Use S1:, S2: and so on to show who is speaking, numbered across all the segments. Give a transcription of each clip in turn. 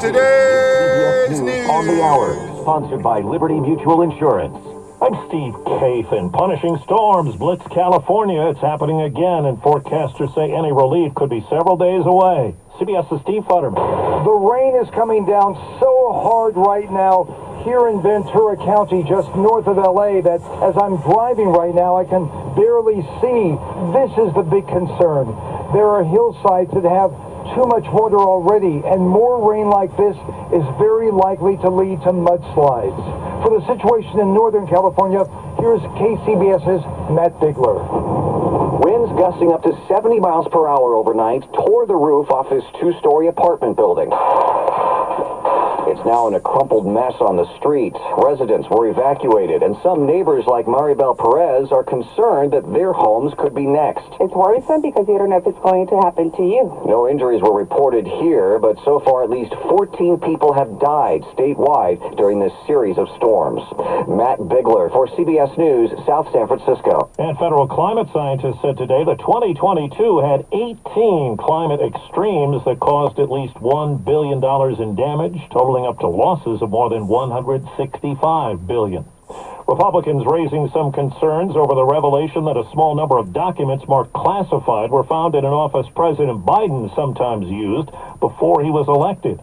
S1: today's
S2: News on the hour,
S1: news.
S2: sponsored by Liberty Mutual Insurance. I'm Steve Kathan. Punishing storms blitz California. It's happening again, and forecasters say any relief could be several days away. CBS's Steve Futterman.
S3: The rain is coming down so hard right now here in Ventura County, just north of LA, that as I'm driving right now, I can barely see. This is the big concern. There are hillsides that have too much water already, and more rain like this is very likely to lead to mudslides. For the situation in Northern California, here's KCBS's Matt Bigler.
S4: Winds gusting up to 70 miles per hour overnight tore the roof off this two-story apartment building. It's now in a crumpled mess on the street. Residents were evacuated, and some neighbors like Maribel Perez are concerned that their homes could be next.
S5: It's worrisome because you don't know if it's going to happen to you.
S4: No injuries were reported here, but so far at least 14 people have died statewide during this series of storms. Matt Bigler for CBS News, South San Francisco.
S2: And federal climate scientists said today that 2022 had 18 climate extremes that caused at least $1 billion in damage, totaling up to losses of more than $165 billion. Republicans raising some concerns over the revelation that a small number of documents marked classified were found in an office President Biden sometimes used before he was elected.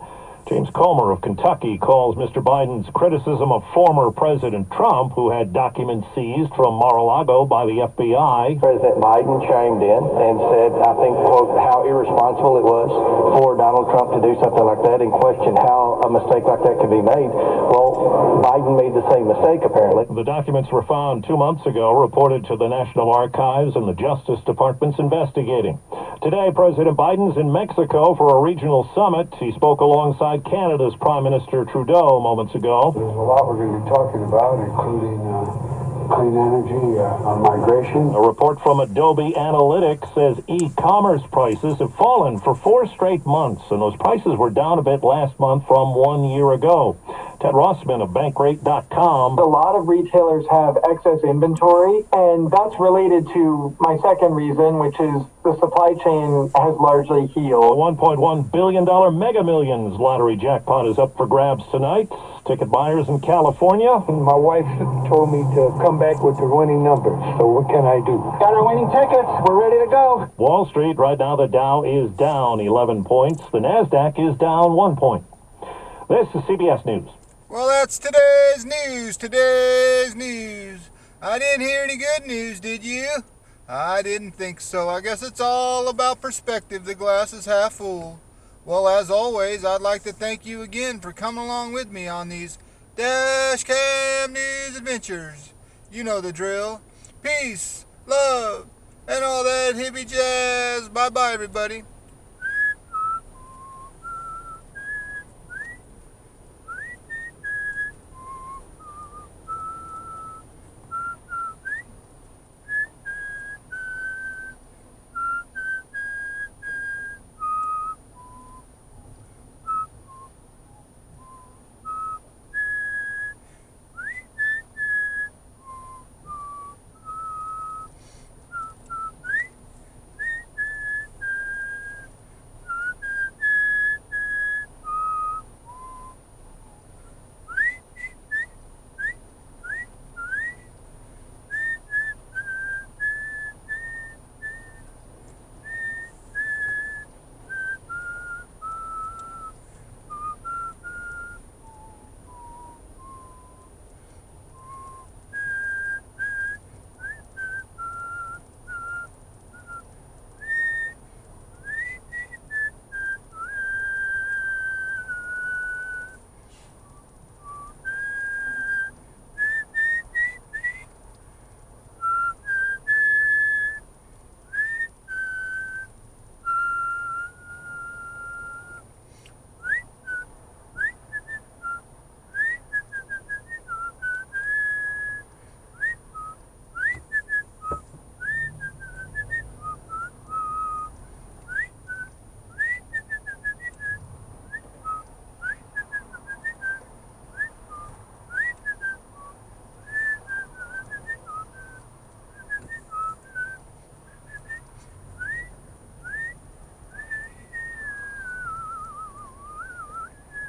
S2: James Comer of Kentucky calls Mr. Biden's criticism of former President Trump, who had documents seized from Mar-a-Lago by the FBI.
S3: President Biden chimed in and said, I think, quote, how irresponsible it was for Donald Trump to do something like that, and questioned how a mistake like that could be made. Well, Biden made the same mistake, apparently.
S2: The documents were found 2 months ago, reported to the National Archives and the Justice Department's investigating. Today, President Biden's in Mexico for a regional summit. He spoke alongside Canada's Prime Minister Trudeau moments ago.
S6: There's a lot we're going to be talking about, including clean energy, migration.
S2: A report from Adobe Analytics says e-commerce prices have fallen for 4 straight months, and those prices were down a bit last month from 1 year ago. Ted Rossman of Bankrate.com.
S7: A lot of retailers have excess inventory, and that's related to my second reason, which is the supply chain has largely healed.
S2: A $1.1 billion Mega Millions lottery jackpot is up for grabs tonight. Ticket buyers in California.
S3: My wife told me to come back with the winning numbers, so what can I do?
S7: Got our winning tickets. We're ready to go.
S2: Wall Street, right now the Dow is down 11 points. The NASDAQ is down 1 point. This is CBS News.
S1: Well, that's today's news. I didn't hear any good news, did you? I didn't think so. I guess it's all about perspective. The glass is half full. Well, as always, I'd like to thank you again for coming along with me on these Dash Cam News adventures. You know the drill. Peace, love, and all that hippie jazz. Bye-bye, everybody.